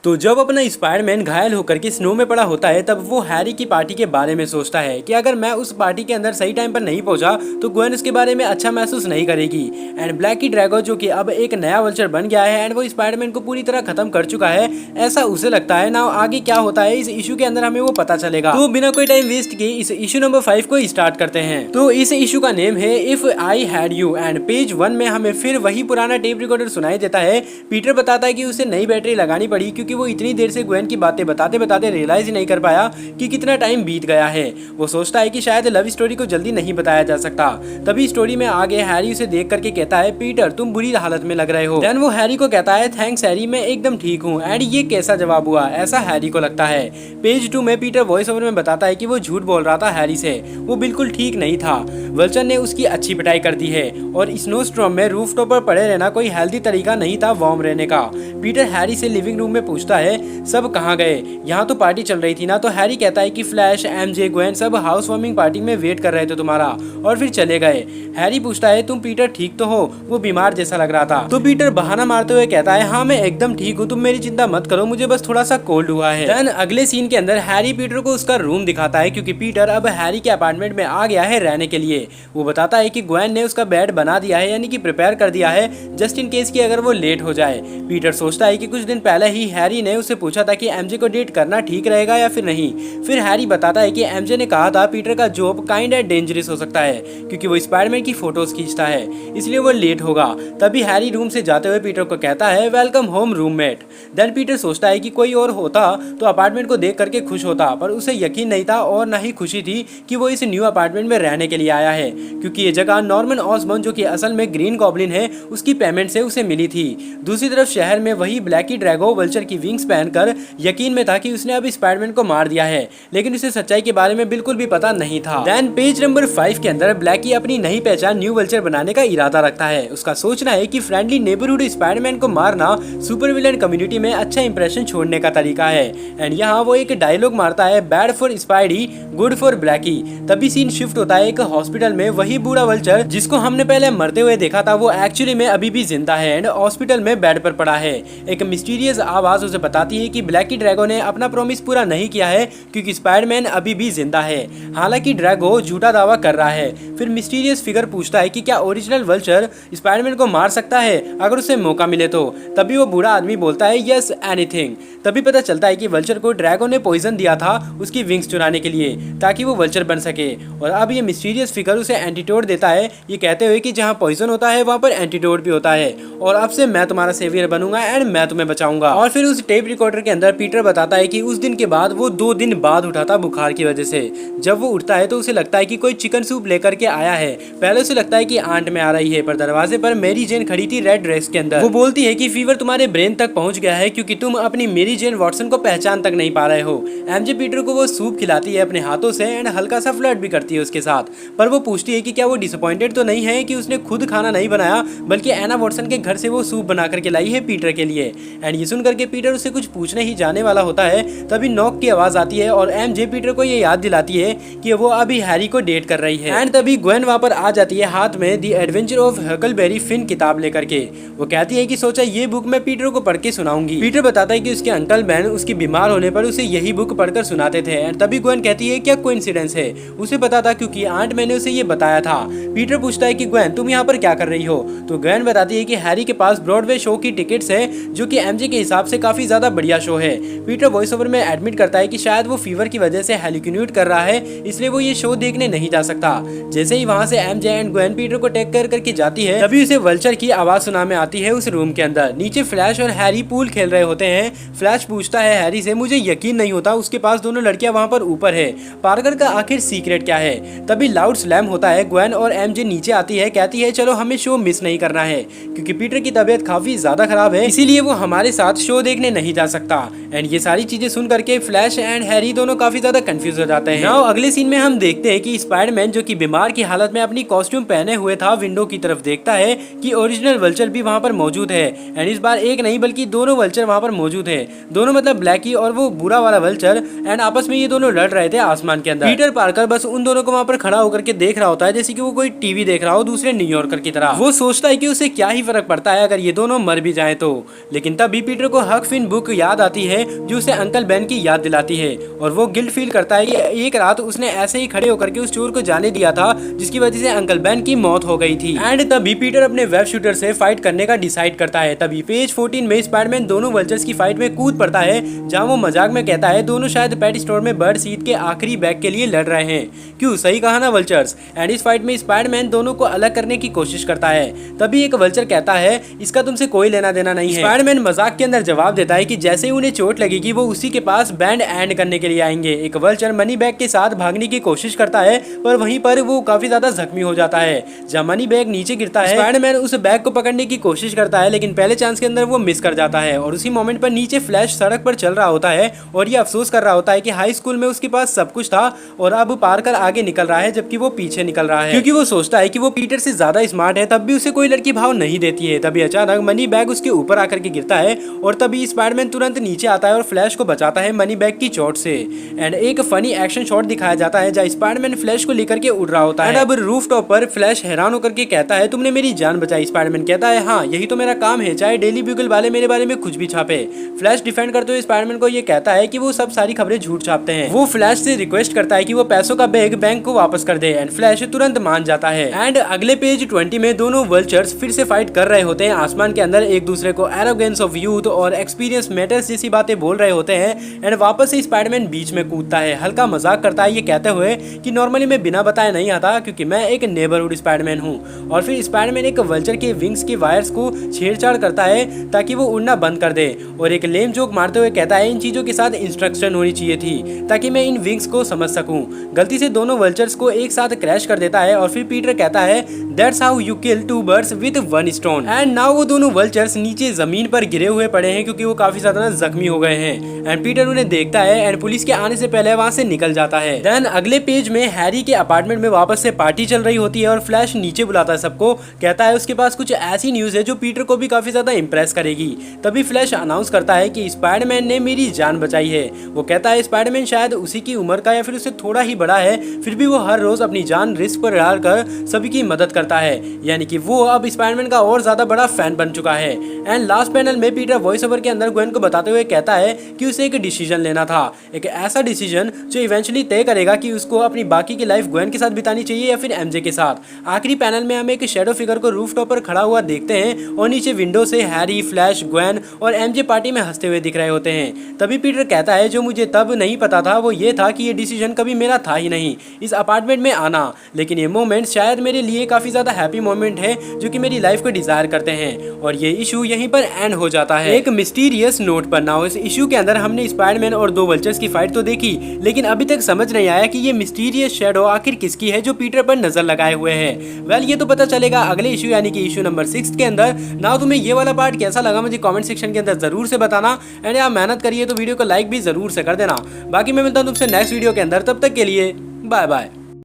तो जब अपना स्पाइडरमैन घायल होकर के स्नो में पड़ा होता है तब वो हैरी की पार्टी के बारे में सोचता है कि अगर मैं उस पार्टी के अंदर सही टाइम पर नहीं पहुंचा तो ग्वेन उसके बारे में अच्छा महसूस नहीं करेगी। एंड ब्लैकी ड्रैगो जो कि अब एक नया वल्चर बन गया है एंड वो स्पाइडरमैन को पूरी तरह खत्म कर चुका है, ऐसा उसे लगता है। ना आगे क्या होता है इस इशू के अंदर हमें वो पता चलेगा। तो बिना कोई टाइम वेस्ट किए इस इशू नंबर 5 को स्टार्ट करते हैं। तो इस इशू का नेम है if I had you and page 1 में हमें फिर वही पुराना टेप रिकॉर्डर सुनाई देता है। पीटर बताता है कि उसे नई बैटरी लगानी पड़ी क्योंकि वो इतनी देर से ग्वेन की बातें बताते बताते रियलाइज ही नहीं कर पाया कि कितना टाइम बीत गया है। वो सोचता है कि शायद लव स्टोरी को जल्दी नहीं बताया जा सकता। तभी स्टोरी में आगे हैरी उसे देख करके कहता है पीटर तुम बुरी हालत में लग रहे हो। देन वो हैरी को कहता है थैंक्स हैरी, मैं एकदम ठीक हूँ। एंड ये कैसा जवाब हुआ, ऐसा हैरी को लगता है। पेज 2 में पीटर वॉइस ओवर में बताता है कि वो झूठ बोल रहा था हैरी से, वो बिल्कुल ठीक नहीं था। वल्चर ने उसकी अच्छी पिटाई कर दी है और स्नो स्टॉर्म में रूफटॉप पर पड़े रहना कोई हेल्दी तरीका नहीं था वार्म रहने का। पीटर हैरी से लिविंग रूम में पूछता है सब कहाँ गए, यहाँ तो पार्टी चल रही थी ना। तो हैरी कहता है कि फ्लैश, एमजे, ग्वेन सब हाउस वार्मिंग पार्टी में वेट कर रहे थे तुम्हारा और फिर चले गए। हैरी पूछता है तुम पीटर ठीक तो हो, वो बीमार जैसा लग रहा था। तो पीटर बहाना मारते हुए कहता है हाँ मैं एकदम ठीक हूँ, तुम मेरी चिंता मत करो, मुझे बस थोड़ा सा कोल्ड हुआ है। देन अगले सीन के अंदर हैरी पीटर को उसका रूम दिखाता है क्योंकि पीटर अब हैरी के अपार्टमेंट में आ गया है रहने के लिए। वो बताता है कि ग्वेन ने उसका बेड बना दिया है, यानी कि प्रिपेयर कर दिया है जस्ट इन केस कि अगर वो लेट हो जाए। पीटर सोचता है कि कुछ दिन पहले ही हैरी ने उससे पूछा था कि एमजे को डेट करना ठीक रहेगा या फिर नहीं। फिर हैरी बताता है कि एमजे ने कहा था पीटर का जॉब काइंड एंड डेंजरस हो सकता है क्योंकि वो स्पाइडरमैन की फोटोज खींचता है, इसलिए वो लेट होगा। तभी हैरी रूम से जाते हुए पीटर को कहता है welcome home roommate. Then Peter सोचता है कि कोई और होता तो अपार्टमेंट को देख करके खुश होता, पर उसे यकीन नहीं था और ना ही खुशी थी कि वो इस न्यू अपार्टमेंट में रहने के लिए आया है क्योंकि ये जगह नॉर्मन ऑसबॉर्न जो कि असल में ग्रीन गॉब्लिन है उसकी पेमेंट से उसे मिली थी। दूसरी तरफ शहर में वही ब्लैकी ड्रैगो वल्चर की विंग्स पहनकर यकीन में था कि उसने अब स्पाइडरमैन को मार दिया है, लेकिन उसे सच्चाई के बारे में बिल्कुल भी पता नहीं था। देन पेज नंबर 5 के अंदर ब्लैकी अपनी नई पहचान न्यू वल्चर बनाने का इरादा रखता है। उसका सोचना है कि फ्रेंडली नेबरहुड स्पाइडरमैन को मारना सुपर विलेन कम्युनिटी में अच्छा इंप्रेशन छोड़ने का तरीका है। एंड यहाँ वो एक डायलॉग मारता है bad for spidey good for Blackie. तभी सीन शिफ्ट होता है एक हॉस्पिटल में। वही बूढ़ा वल्चर जिसको हमने पहले मरते हुए देखा था वो एक्चुअली में अभी भी जिंदा है एंड हॉस्पिटल में बेड पर पड़ा है। एक मिस्टीरियस आवाज उसे बताती है कि ब्लैकी ड्रैगो ने अपना प्रॉमिस पूरा नहीं किया है क्योंकि स्पाइडरमैन अभी भी जिंदा है। हालांकि ड्रैगो झूठा दावा कर रहा है। फिर मिस्टीरियस फिगर पूछता है कि क्या ओरिजिनल वल्चर स्पाइडरमैन को मार सकता है अगर उसे मौका मिले तो। तभी वो बूढ़ा आदमी बोलता है यस एनीथिंग। तभी पता चलता है कि वल्चर को ड्रैगो ने पॉइजन दिया था उसकी विंग्स चुराने के लिए ताकि वो वल्चर बन सके और अब ये मिस्टीरियस फिगर उसे एंटीडोट देता है, ये कहते हुए कि जहाँ पॉइजन होता है वहाँ पर एंटीडोट भी होता है और अब से मैं तुम्हारा सेवियर बनूंगा एंड मैं तुम्हें बचाऊंगा। और फिर उस टेप रिकॉर्डर के अंदर पीटर बताता है कि उस दिन के बाद वो 2 दिन बाद उठा था बुखार की वजह से। जब वो उठता है तो उसे लगता है कि कोई चिकन सूप लेकर के आया है। पहले उसे लगता है कि आंट में आ रही है, पर दरवाजे पर मेरी जेन खड़ी थी रेड ड्रेस के अंदर। वो बोलती है कि फीवर तुम्हारे ब्रेन तक पहुंच गया है क्योंकि तुम अपनी मेरी जेन वॉटसन को पहचान तक नहीं पा रहे हो। एमजे पीटर को वो सूप खिलाती है अपने हाथों से एंड हल्का सा फ्लर्ट भी करती है उसके साथ, पर वो पूछती है कि क्या वो डिसअपॉइंटेड तो नहीं है कि उसने खुद खाना नहीं बनाया बल्कि एना वॉटसन के घर से वो सूप बना करके लाई है पीटर के लिए। एंड ये सुन करके पीटर उससे कुछ पूछने ही जाने वाला होता है तभी नॉक की आवाज आती है और एमजे पीटर को ये याद दिलाती है कि वो अभी हैरी को डेट कर रही है। एंड तभी ग्वेन वहां पर आ जाती है हाथ में दी एडवेंचर ऑफ हकलबेरी फिन किताब लेकर के। वो कहती है कि सोचा ये बुक मैं पीटर को पढ़ के सुनाऊंगी। पीटर बताता है कि उसके अंकल बहन उसके बीमार होने पर उसे यही बुक पढ़कर सुनाते थे। एंड तभी ग्वेन कहती है क्या कोइंसिडेंस है, उसे पता था क्योंकि आंट मैंने उसे ये बताया था। पीटर पूछता है कि ग्वेन तुम यहाँ पर क्या कर रही हो। तो ग्वेन बताती है कि हैरी के पास ब्रॉडवे शो की टिकट्स है जो कि एमजे के हिसाब से काफी ज्यादा बढ़िया शो है। पीटर वॉइस ओवर में एडमिट करता है कि शायद वो फीवर की वजह से हेलिक्यूट कर रहा है इसलिए वो ये शो देखने नहीं जा सकता। जैसे ही वहां से एमजे एंड ग्वेन पीटर को टेक कर करके जाती है तभी उसे वल्चर की आवाज सुना में आती है उस रूम के अंदर। नीचे फ्लैश और हैरी पूल खेल रहे होते हैं। फ्लैश पूछता है हैरी से मुझे यकीन नहीं होता उसके पास दोनों लड़कियां वहां पर ऊपर है, पार्कर का आखिर सीक्रेट क्या है। तभी लाउड स्लैम होता है। ग्वेन और एमजे नीचे आती है, कहती है चलो हमें शो मिस नहीं करना है क्योंकि पीटर की तबीयत काफी ज्यादा खराब है इसीलिए वो हमारे साथ शो देखने नहीं जा सकता। एंड ये सारी चीजें सुन करके फ्लैश एंड हैरी दोनों काफी ज्यादा कंफ्यूज हो जाते हैं। नाउ अगले सीन में हम देखते हैं कि स्पाइडरमैन जो कि बीमार की हालत में अपनी कॉस्ट्यूम पहने हुए था विंडो की तरफ देखता है कि ओरिजिनल वल्चर भी वहां पर मौजूद है। एंड इस बार एक नहीं बल्कि दोनों वल्चर वहां पर मौजूद है, दोनों मतलब ब्लैकी और वो बुरा वाला वल्चर। एंड आपस में ये दोनों लड़ रहे थे आसमान के अंदर। पीटर पार्कर बस उन दोनों को वहां पर खड़ा होकर के देख रहा होता है जैसे कि वो कोई टीवी देख रहा हो दूसरे न्यूयॉर्कर की तरह। वो सोचता है कि उसे क्या ही फर्क पड़ता है अगर ये दोनों मर भी जाए तो। लेकिन तभी पीटर को हक मॉर्फिन बुक याद आती है जो उसे अंकल बेन की याद दिलाती है और वो गिल्ट फील करता है कि एक रात उसने ऐसे ही खड़े होकर के उस चोर को जाने दिया था जिसकी वजह से अंकल बेन की मौत हो गई थी। एंड तभी पीटर अपने वेब शूटर से फाइट करने का डिसाइड करता है। तभी पेज 14 में स्पाइडरमैन दोनों वल्चर्स की फाइट में कूद पड़ता है, जहां वो मजाक में कहता है दोनों शायद पेट स्टोर में बर्ड सीड के आखिरी बैग के लिए लड़ रहे हैं। क्यों, सही कहा ना वल्चर्स। एंड इस फाइट में स्पाइडरमैन दोनों को अलग करने की कोशिश करता है। तभी एक वल्चर कहता है इसका तुमसे कोई लेना देना नहीं है। स्पाइडरमैन मजाक के अंदर जवाब देता है कि जैसे ही उन्हें चोट लगेगी वो उसी के पास बैंड एंड करने के लिए आएंगे। एक वल्चर मनी बैग के साथ भागने की कोशिश करता है पर वहीं पर वो काफी ज्यादा जख्मी हो जाता है। जब मनी बैग नीचे गिरता है स्पाइडरमैन उस बैग को पकड़ने की कोशिश करता है लेकिन पहले चांस के अंदर वो मिस कर जाता है और उसी मोमेंट पर नीचे फ्लैश सड़क पर चल रहा होता है और ये अफसोस कर रहा होता है कि हाई स्कूल में उसके पास सब कुछ था और अब पार्कर आगे निकल रहा है जबकि वो पीछे निकल रहा है, क्योंकि वो सोचता है कि वो पीटर से ज्यादा स्मार्ट है तब भी उसे कोई लड़की भाव नहीं देती है। तभी अचानक मनी बैग उसके ऊपर आकर के गिरता है और तभी स्पाइडरमैन तुरंत नीचे आता है और फ्लैश को बचाता है मनी बैग की चोट से। एंड एक फनी एक्शन शॉट दिखाया जाता है जहाँ स्पाइडरमैन फ्लैश को लेकर के उड़ रहा होता है। अब रूफ टॉप पर फ्लैश हैरान होकर के कहता है तुमने मेरी जान बचाई। स्पाइडरमैन कहता है हाँ यही तो मेरा काम है, चाहे डेली ब्यूगल वाले मेरे बारे में कुछ भी छापे। फ्लैश डिफेंड करते हुए स्पाइडरमैन को ये कहता है कि वो सब सारी खबरें झूठ छापते हैं। वो फ्लैश से रिक्वेस्ट करता है कि वो पैसों का बैग बैंक को वापस कर दे एंड फ्लैश तुरंत मान जाता है। एंड अगले पेज 20 में दोनों वल्चर्स फिर से फाइट कर रहे होते हैं आसमान के अंदर, एक दूसरे को एरोगेंस ऑफ यूथ और एक्सपीरियंस मैटर्स जैसी बातें बोल रहे होते हैं। एंड वापस से स्पाइडरमैन बीच में कूदता है, हल्का मजाक करता है ये कहते हुए कि नॉर्मली मैं बिना बताए नहीं आता क्योंकि मैं एक नेबरहुड स्पाइडरमैन हूँ। और फिर स्पाइडरमैन एक वल्चर के विंग्स के वायर्स को छेड़छाड़ करता है ताकि वो उड़ना बंद कर दे और एक लेम जोक मारते हुए कहता है इन चीजों के साथ इंस्ट्रक्शन होनी चाहिए थी ताकि मैं इन विंग्स को समझ सकूं। गलती से दोनों वल्चर्स को एक साथ क्रैश कर देता है और फिर पीटर कहता है that's how you kill two birds with one stone. And now वो दोनों वल्चर्स नीचे जमीन पर गिरे हुए पड़े हैं क्योंकि वो काफी ज्यादा जख्मी हो गए हैं। एंड पीटर उन्हें देखता है एंड पुलिस के आने से पहले वहां से निकल जाता है। देन अगले पेज में हैरी के अपार्टमेंट में वापस से पार्टी चल रही होती है और फ्लैश नीचे बुलाता है सबको, कहता है उसके पास कुछ ऐसी न्यूज है जो पीटर को भी काफी ज्यादा इंप्रेस करेगी। तभी फ्लैश अनाउंस करता है कि स्पाइडरमैन ने मेरी जान बचाई है। वो कहता है स्पाइडरमैन शायद उसी की उम्र का या फिर उससे थोड़ा ही बड़ा है, फिर भी वो हर रोज अपनी जान रिस्क पर डालकर सभी की मदद करता है, यानी कि वो अब स्पाइडरमैन का और ज्यादा बड़ा फैन बन चुका है। एंड लास्ट पैनल में पीटर वॉइस ओवर के अंदर ग्वेन को बताते हुए कहता है कि उसे एक डिसीजन लेना था, एक ऐसा डिसीजन जो इवेंचुअली तय करेगा कि उसको अपनी बाकी की लाइफ ग्वेन के साथ बितानी चाहिए या फिर एमजे के साथ। आखिरी पैनल में हम एक शैडो फिगर को रूफ टॉप पर खड़ा हुआ देखते हैं और नीचे विंडो से हैरी, फ्लैश, ग्वेन और एमजे पार्टी में हंसते हुए दिख रहे होते हैं। तभी पीटर कहता है जो मुझे तब नहीं पता था वो ये था कि ये डिसीजन कभी मेरा था ही नहीं, इस अपार्टमेंट में आना, लेकिन ये मोमेंट शायद मेरे लिए काफी ज्यादा हैप्पी मोमेंट है जो कि मेरी लाइफ को डिजायर करते हैं। और ये इशू यहीं पर एंड हो जाता है एक मिस्टीरियस नोट पर। नाउ इस इशू के अंदर हमने स्पाइडरमैन और दो वल्चर्स की फाइट तो देखी, लेकिन अभी तक समझ नहीं आया कि ये मिस्टीरियस शैडो आखिर किसकी है जो पीटर पर नजर लगाए हुए है। वेल ये तो पता चलेगा अगले इशू यानी कि इशू नंबर 6 के अंदर। नाउ तुम्हें ये वाला पार्ट कैसा लगा मुझे कमेंट सेक्शन के अंदर जरूर से बताना। एंड आप मेहनत करिए तो वीडियो को लाइक भी जरूर से कर देना। बाकी मैं मिलता हूँ तुमसे नेक्स्ट वीडियो के अंदर, तब तक के लिए बाय बाय।